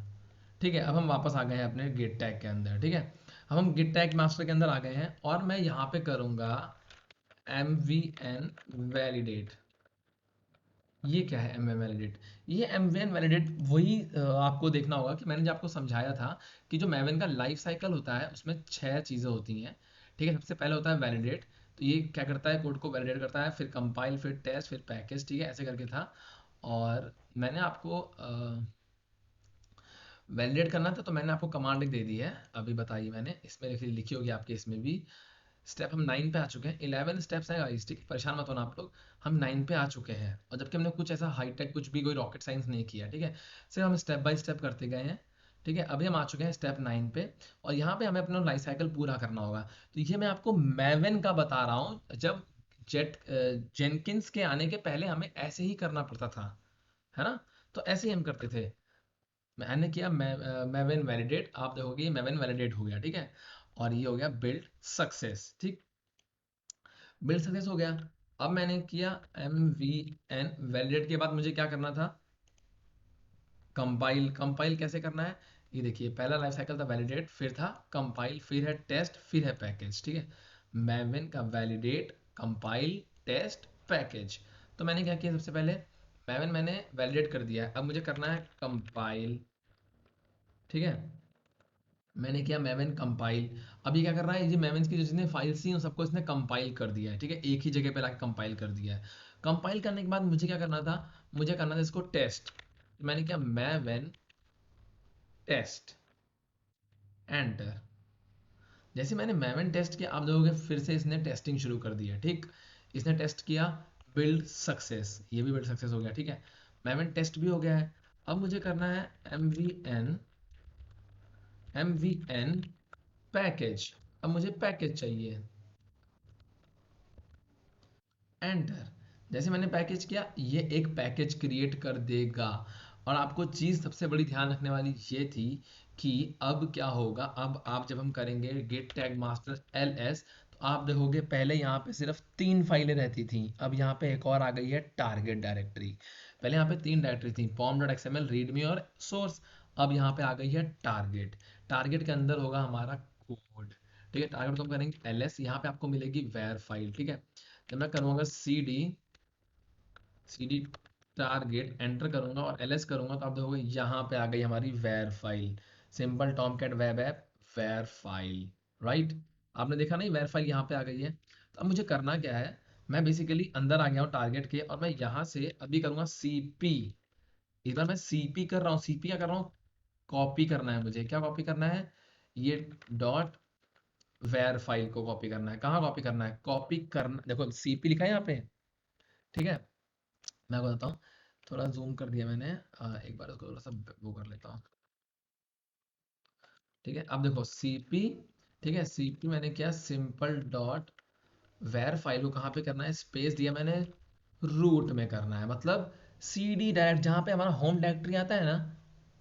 ठीक है। अब हम वापस आ गए हैं अपने गिट टैग के अंदर, ठीक है। अब हम गिट टैग मास्टर के अंदर आ गए हैं और मैं यहाँ पे करूंगा mvn वैलिडेट। ये क्या है एम वैलिडेट, ये एमवीएन वैलिडेट वही आपको देखना होगा कि मैंने जो आपको समझाया था कि जो मैवन का लाइफ साइकिल होता है उसमें छह चीज़ें होती हैं, ठीक है। सबसे पहले होता है वैलिडेट, तो ये क्या करता है, कोड को वैलिडेट करता है, फिर कंपाइल, फिर टेस्ट, फिर पैकेज, ठीक है, ऐसे करके था। और मैंने आपको वैलिडेट करना था तो मैंने आपको कमांड दे दी है, अभी बताइए, मैंने इसमें लिखी होगी आपके इसमें भी। स्टेप हम 9 पे आ चुके हैं, 11 स्टेप्स हैं गाइस, ठीक है, परेशान मत होना आप लोग। हम 9 पे आ चुके हैं और जबकि हमने कुछ ऐसा हाईटेक, कुछ भी कोई रॉकेट साइंस नहीं किया, ठीक है, सिर्फ हम स्टेप बाय स्टेप करते गए हैं, ठीक है। अभी हम आ चुके हैं स्टेप 9 पे और यहाँ पे हमें अपना लाइफ साइकिल पूरा करना होगा। तो ये मैं आपको मैवन का बता रहा हूँ, जब जेनकिंस के आने के पहले हमें ऐसे ही करना पड़ता था, है ना। तो ऐसे ही हम करते थे। मैंने किया मैवन वैलिडेट, आप देखोगे मैवन वैलिडेट हो गया, ठीक है, और ये हो गया बिल्ड सक्सेस, ठीक, बिल्ड सक्सेस हो गया। अब मैंने किया MVN वैलिडेट के बाद मुझे क्या करना था, कंपाइल। कंपाइल कैसे करना है, ये देखिए, पहला लाइफ साइकिल था वैलिडेट, फिर था कंपाइल, फिर है टेस्ट, फिर है पैकेज, ठीक है। मैवन का वैलिडेट, कंपाइल, टेस्ट, पैकेज। तो मैंने क्या किया, सबसे पहले मैवन मैंने वैलिडेट कर दिया है, अब मुझे करना है कंपाइल, ठीक है। मैंने किया मैवन कंपाइल। अब ये क्या कर रहा है, ये मैवन की जो जितने फाइल्स थी उन सबको इसने कंपाइल कर दिया है, ठीक है, एक ही जगह पे लाके कंपाइल कर दिया है। कंपाइल करने के बाद मुझे क्या करना था, मुझे करना था इसको टेस्ट। मैंने किया मैवन टेस्ट, एंटर। जैसे मैंने मैवन टेस्ट किया, आप देखोगे फिर से इसने टेस्टिंग शुरू कर दी है, ठीक। इसने टेस्ट किया, बिल्ड सक्सेस, ये भी बिल्ड सक्सेस हो गया, ठीक है, मैवन टेस्ट भी हो गया है। अब मुझे करना है एम वी एन पैकेज। अब मुझे पैकेज चाहिए, एंटर। जैसे मैंने पैकेज किया, ये एक पैकेज क्रिएट कर देगा। और आपको चीज सबसे बड़ी ध्यान रखने वाली ये थी कि अब क्या होगा, अब आप जब हम करेंगे गेट टैग मास्टर ls, तो आप देखोगे पहले यहाँ पे सिर्फ तीन फाइलें रहती थी, अब यहाँ पे एक और आ गई है टारगेट डायरेक्टरी। पहले यहाँ पे तीन डायरेक्टरी थी, pom.xml, readme और सोर्स। अब यहाँ पे आ गई है टारगेट। टारगेट के अंदर होगा हमारा कोड, ठीक है। टारगेट को हम करेंगे ls, यहाँ पे आपको मिलेगी वेर फाइल, ठीक है। जब मैं करूँगा सी डी टारगेट एंटर करूंगा और एलएस करूंगा तो आप देखोगे यहाँ पे आ गई हमारी war file, simple Tomcat web app war file, right. आपने देखा नहीं, वेर फाइल यहाँ पे आ गई है। तो अब मुझे करना क्या है, मैं बेसिकली अंदर आ गया हूँ टारगेट के, और मैं यहाँ से अभी करूंगा सीपी। इस बार मैं सीपी कर रहा हूँ, सीपी क्या कर रहा हूँ, कॉपी करना है मुझे। क्या कॉपी करना है, ये डॉट वेर फाइल को कॉपी करना है। कहाँ कॉपी करना है, कॉपी करना, देखो सीपी लिखा है यहाँ पे, ठीक है। मैं बताता हूँ, थोड़ा जूम कर दिया मैंने, एक बार उसको थोड़ा सा वो कर लेता हूँ, ठीक है। अब देखो सीपी, ठीक है, सीपी मैंने किया सिंपल डॉट वेर फाइल को कहाँ पे करना है, स्पेस दिया मैंने, रूट में करना है, मतलब सी डी डायरेक्ट जहाँ पे हमारा होम डायरेक्टरी आता है ना,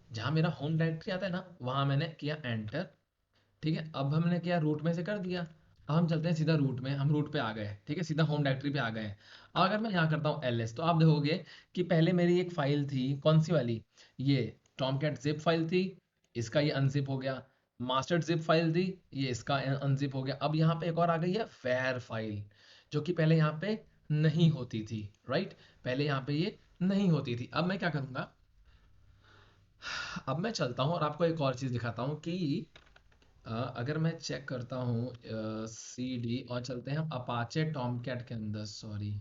जहाँ मेरा होम डायरेक्टरी आता है ना, वहाँ मैंने किया एंटर, ठीक है। अब हमने क्या रूट में से कर दिया, अब हम चलते हैं सीधा रूट में, हम रूट पे आ गए, ठीक है, सीधा होम डायरेक्टरी पे आ गए। अब अगर मैं यहाँ करता हूँ एलएस, तो आप देखोगे कि पहले मेरी एक फाइल थी, कौन सी वाली, ये टॉमकैट जिप फाइल थी, इसका ये अनजिप हो गया। मास्टर जिप फाइल थी, ये इसका अनजिप हो गया। अब यहाँ पे एक और आ गई है वेर फाइल, जो कि पहले यहाँ पे नहीं होती थी, राइट। पहले यहाँ पे ये नहीं होती थी। अब मैं क्या करूँगा, अब मैं चलता हूँ और आपको एक और चीज़ दिखाता हूँ कि अगर मैं चेक करता हूँ सी डी, और चलते हैं हम अपाचे टॉमकैट के अंदर, sorry,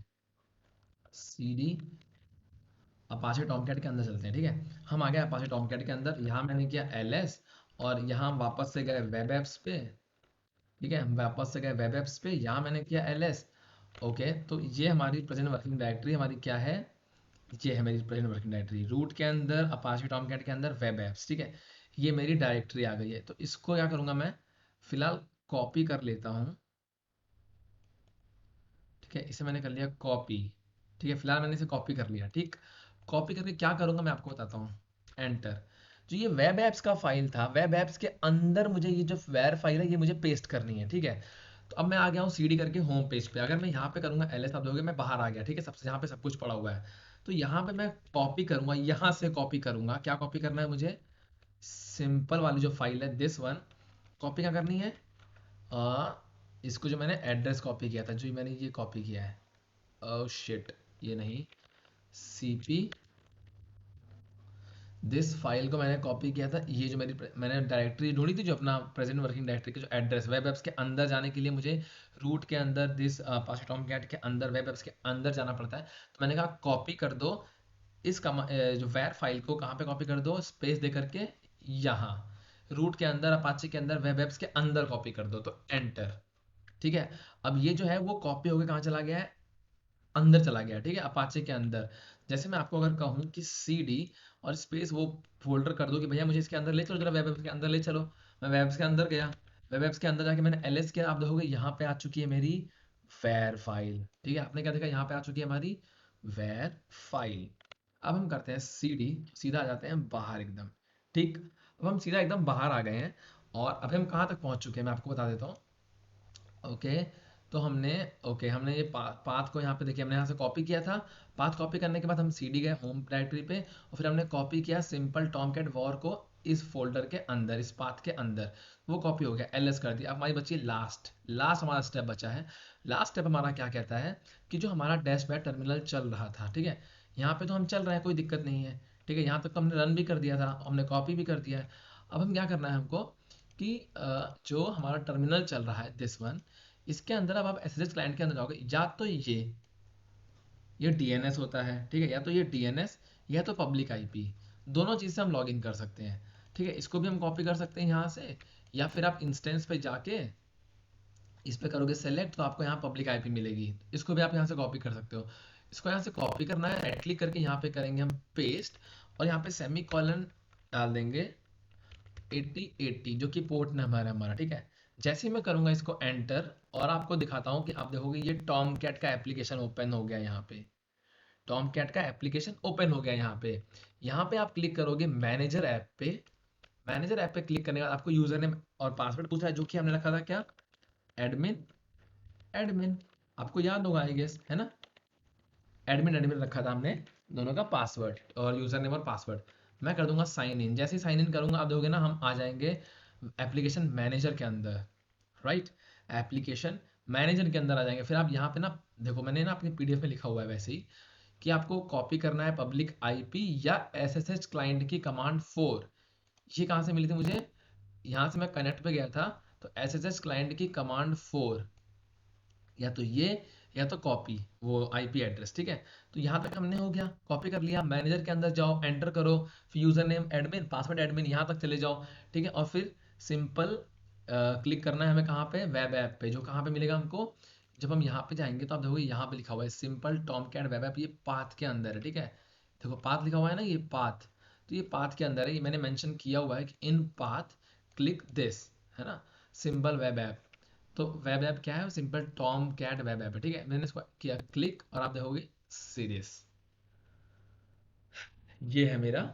C D Apache Tomcat के अंदर चलते हैं, ठीक है। हम आ गए अपाचे टॉमकैट के अंदर, यहाँ मैंने किया एलएस, और यहाँ हम वापस से गए वेब एप्स पे, ठीक है, हम वापस से गए वेब एप्स पे, यहाँ मैंने किया एलएस। ओके, तो ये हमारी प्रेजेंट वर्किंग डायरेक्टरी हमारी क्या है, ये है मेरी प्रेजेंट वर्किंग डायरेक्टरी, रूट के अंदर अपाचे टॉमकैट के अंदर वेब एप्स, ठीक है। ये मेरी डायरेक्टरी आ गई है। तो इसको क्या करूँगा मैं, फिलहाल कॉपी कर लेता हूँ, ठीक है, इसे मैंने कर लिया कॉपी, ठीक है, फिलहाल मैंने इसे कॉपी कर लिया, ठीक। कॉपी करके क्या करूंगा मैं आपको बताता हूँ, एंटर। जो ये वेब एप्स का फाइल था, वेब एप्स के अंदर मुझे ये जो वेर फाइल है ये मुझे पेस्ट करनी है, ठीक है। तो अब मैं आ गया हूँ सीडी करके होम पेज पे। अगर मैं यहाँ पे करूंगा एलएस, आप देखोगे मैं बाहर आ गया, ठीक है, सबसे यहाँ पे सब कुछ पड़ा हुआ है। तो यहाँ पे मैं कॉपी करूंगा, यहाँ से कॉपी करूंगा। क्या कॉपी करना है मुझे, सिंपल वाली जो फाइल है दिस वन, कॉपी क्या करनी है, आ, इसको जो मैंने एड्रेस कॉपी किया था, जो मैंने ये कॉपी किया है, ओह शिट, ये नहीं, सीपी दिस फाइल को मैंने कॉपी किया था, ये जो मैंने डायरेक्टरी ढूंढी थी, जो अपना प्रेजेंट वर्किंग डायरेक्टरी का जो एड्रेस, वेब एप्स के अंदर जाने के लिए मुझे रूट के अंदर दिस अपाचे टॉमकैट के अंदर वेब एप्स के अंदर जाना पड़ता है। तो मैंने कहा कॉपी कर दो इस जो वेर फाइल को, कहाँ पे कॉपी कर दो, स्पेस दे करके यहाँ रूट के अंदर अपाचे के अंदर वेब एप्स के अंदर कॉपी कर दो, तो एंटर, ठीक है। अब ये जो है वो कॉपी होकर कहाँ चला गया है, अंदर चला गया, ठीक है, अपाचे के अंदर। जैसे मैं आपको अगर कहूँ कि सी डी और स्पेस वो फोल्डर कर दो कि भैया मुझे इसके अंदर ले चलो, जरा वेब एप्स के अंदर ले चलो। मैं वेब एप्स के अंदर गया, वेब एप्स के अंदर जाके मैंने एलएस किया, आप देखोगे यहाँ पे आ चुकी है मेरी वेर फाइल, ठीक है। आपने क्या देखा, यहाँ पे आ चुकी है हमारी वेर फाइल। अब हम करते हैं सी डी, सीधा आ जाते हैं बाहर एकदम, ठीक। अब हम सीधा एकदम बाहर आ गए हैं, और अब हम कहाँ तक पहुँच चुके हैं मैं आपको बता देता हूँ। ओके, तो हमने, ओके, हमने ये पाथ को यहाँ पे देखिए, हमने यहाँ से कॉपी किया था। पाथ कॉपी करने के बाद हम सीडी गए होम डायरेक्टरी पे, और फिर हमने कॉपी किया सिंपल टॉमकैट वॉर को इस फोल्डर के अंदर, इस पाथ के अंदर। वो कॉपी हो गया, एलएस कर दिया। अब हमारी बची लास्ट, लास्ट हमारा स्टेप बचा है। लास्ट स्टेप हमारा क्या कहता है कि जो हमारा डैशबोर्ड टर्मिनल चल रहा था, ठीक है, यहाँ पे तो हम चल रहे हैं, कोई दिक्कत नहीं है, ठीक है, यहाँ तक तो हमने रन भी कर दिया था, हमने कॉपी भी कर दिया है। अब हम क्या करना है हमको कि जो हमारा टर्मिनल चल रहा है दिस वन, इसके अंदर अब आप एसएसएच क्लाइंट के अंदर जाओगे, या तो ये डीएनएस होता है, ठीक है, या तो ये डीएनएस, या तो पब्लिक आईपी, दोनों चीज़ से हम लॉग इन कर सकते हैं, ठीक है। इसको भी हम कॉपी कर सकते हैं यहाँ से, या फिर आप इंस्टेंस पे जाके इस पे करोगे सेलेक्ट, तो आपको यहाँ पब्लिक आईपी मिलेगी, इसको भी आप यहाँ से कॉपी कर सकते हो। इसको यहाँ से कॉपी करना है, राइट क्लिक करके यहाँ पे करेंगे हम पेस्ट, और यहाँ पे सेमी कॉलन डाल देंगे 8080, जो कि पोर्ट नंबर है हमारा, ठीक है। जैसे ही मैं करूंगा इसको एंटर, और आपको दिखाता हूँ कि आप देखोगे ये टॉम कैट का एप्लीकेशन ओपन हो गया यहाँ पे, टॉम कैट का एप्लीकेशन ओपन हो गया यहाँ पे। यहाँ पे आप क्लिक करोगे मैनेजर ऐप पे, मैनेजर ऐप पे क्लिक करने के बाद आपको यूजर नेम और पासवर्ड पूछा है, जो कि हमने रखा था क्या, एडमिन, एडमिन, आपको याद होगा आई गेस, है ना, एडमिन एडमिन रखा था हमने दोनों का पासवर्ड, और यूजर नेम और पासवर्ड। मैं कर दूंगा साइन इन, जैसे ही साइन इन करूंगा आप देखोगे ना हम आ जाएंगे एप्लीकेशन मैनेजर के अंदर, राइट, एप्लीकेशन मैनेजर के अंदर आ जाएंगे, फिर आप यहाँ पे ना देखो मैंने ना अपनी पीडीएफ में लिखा हुआ है वैसे ही कि आपको कॉपी करना है पब्लिक आईपी या एसएसएच क्लाइंट की कमांड 4। ये कहाँ से मिली थी मुझे, यहाँ से मैं कनेक्ट पे गया था, तो एसएसएच क्लाइंट की कमांड 4, या तो ये या तो कॉपी वो आईपी एड्रेस, ठीक है। तो यहाँ तक हमने हो गया, कॉपी कर लिया, मैनेजर के अंदर जाओ, एंटर करो, फिर user name admin, password admin, यहाँ तक चले जाओ, ठीक है। और फिर सिंपल क्लिक करना है हमें कहाँ पे, वेब ऐप पे, जो कहाँ पे मिलेगा हमको, जब हम यहाँ पे जाएंगे तो आप देखोगे यहाँ पे लिखा हुआ है सिंपल टॉमकैट वेब ऐप, ये पाथ के अंदर है, ठीक है। देखो पाथ लिखा हुआ है ना, ये पाथ, तो ये पाथ के अंदर है, ये मैंने मेंशन किया हुआ है कि इन पाथ क्लिक दिस, है ना, सिंपल वेब ऐप। तो वेब ऐप क्या है, simple Tomcat web app है, ठीक है। मैंने इसको किया क्लिक और आप देखोगे सीरीज, ये है मेरा,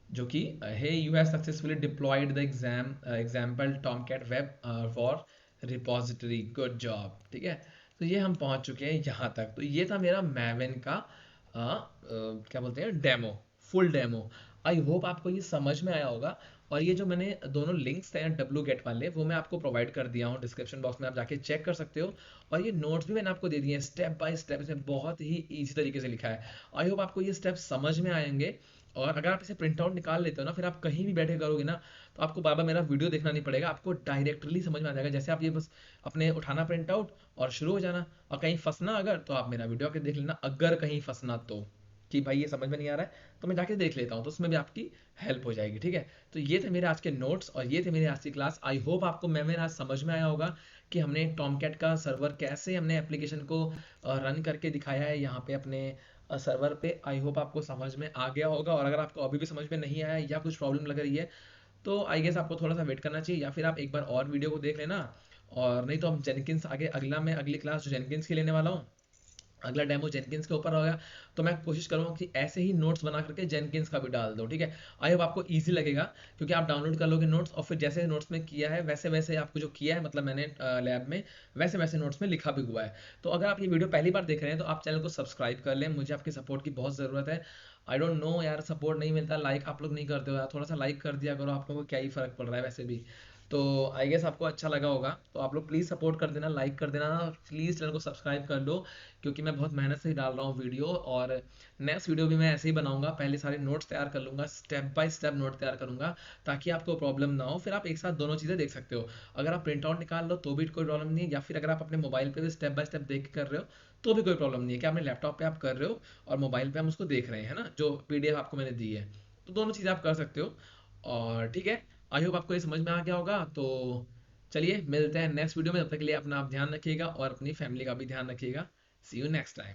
जो कि hey you have successfully deployed the example Tomcat web for repository, good job, ठीक है। तो ये हम पहुंच चुके हैं यहाँ तक। तो ये था मेरा मैवेन का क्या बोलते हैं, demo, full demo. I hope आपको ये समझ में आया होगा। और ये जो मैंने दोनों लिंक्स थे डब्लू गेट वाले, वो मैं आपको प्रोवाइड कर दिया हूँ डिस्क्रिप्शन बॉक्स में, आप जाके चेक कर सकते हो। और ये नोट्स भी मैंने आपको दे दिए हैं स्टेप बाय स्टेप, इसमें बहुत ही ईजी तरीके से लिखा है। आई होप आपको ये स्टेप समझ में आएंगे। और अगर आप इसे प्रिंट आउट निकाल लेते हो ना, फिर आप कहीं भी बैठे करोगे ना, तो आपको बार बार मेरा वीडियो देखना नहीं पड़ेगा, आपको डायरेक्टली समझ में आ जाएगा। जैसे आप ये बस अपने उठाना प्रिंट आउट और शुरू हो जाना, और कहीं फंसना अगर, तो आप मेरा वीडियो आके देख लेना, अगर कहीं फंसना तो, कि भाई ये समझ में नहीं आ रहा है तो मैं जाके देख लेता हूँ, तो उसमें भी आपकी हेल्प हो जाएगी, ठीक है। तो ये थे मेरे आज के नोट्स और ये थे मेरी आज की क्लास। आई होप आपको मेरा आज समझ में आया होगा कि हमने टॉमकैट का सर्वर कैसे हमने एप्लीकेशन को रन करके दिखाया है यहाँ पे अपने सर्वर पे। आई होप आपको समझ में आ गया होगा। और अगर आपको अभी भी समझ में नहीं आया या कुछ प्रॉब्लम लग रही है, तो आई गेस आपको थोड़ा सा वेट करना चाहिए, या फिर आप एक बार और वीडियो को देख लेना। और नहीं तो हम जेनकिंस आगे, अगला मैं अगली क्लास जो जेनकिंस की लेने वाला हूँ, अगला डेमो जेनकिंस के ऊपर होगा। तो मैं कोशिश करूंगा कि ऐसे ही नोट्स बना करके जेनकिंस का भी डाल दो, ठीक है। आई होप आपको इजी लगेगा, क्योंकि आप डाउनलोड कर लोगे नोट्स, और फिर जैसे नोट्स में किया है वैसे वैसे आपको जो किया है, मतलब मैंने लैब में, वैसे वैसे नोट्स में लिखा भी हुआ है। तो अगर आप ये वीडियो पहली बार देख रहे हैं तो आप चैनल को सब्सक्राइब कर लें, मुझे आपकी सपोर्ट की बहुत ज़रूरत है। आई डोंट नो यार, सपोर्ट नहीं मिलता, लाइक आप लोग नहीं करते हो यार, थोड़ा सा लाइक कर दिया करो, आप लोगों को क्या ही फ़र्क पड़ रहा है वैसे भी। तो आई गेस आपको अच्छा लगा होगा, तो आप लोग प्लीज़ सपोर्ट कर देना, लाइक कर देना, प्लीज़ चैनल को सब्सक्राइब कर लो, क्योंकि मैं बहुत मेहनत से ही डाल रहा हूँ वीडियो। और नेक्स्ट वीडियो भी मैं ऐसे ही बनाऊंगा, पहले सारे नोट्स तैयार कर लूँगा, स्टेप बाय स्टेप नोट तैयार करूँगा, ताकि आपको प्रॉब्लम ना हो, फिर आप एक साथ दोनों चीज़ें देख सकते हो। अगर आप प्रिंट आउट निकाल लो तो भी कोई प्रॉब्लम नहीं है, या फिर अगर आप अपने मोबाइल पे भी स्टेप बाय स्टेप देख के कर रहे हो तो भी कोई प्रॉब्लम नहीं है, कि आपने लैपटॉप पे आप कर रहे हो और मोबाइल पे हम उसको देख रहे हैं ना, जो पीडीएफ आपको मैंने दी है, तो दोनों चीज़ें आप कर सकते हो। और ठीक है, आई होप आपको ये समझ में आ गया होगा। तो चलिए मिलते हैं नेक्स्ट वीडियो में, तब तक के लिए अपना आप ध्यान रखिएगा और अपनी फैमिली का भी ध्यान रखिएगा। सी यू नेक्स्ट टाइम।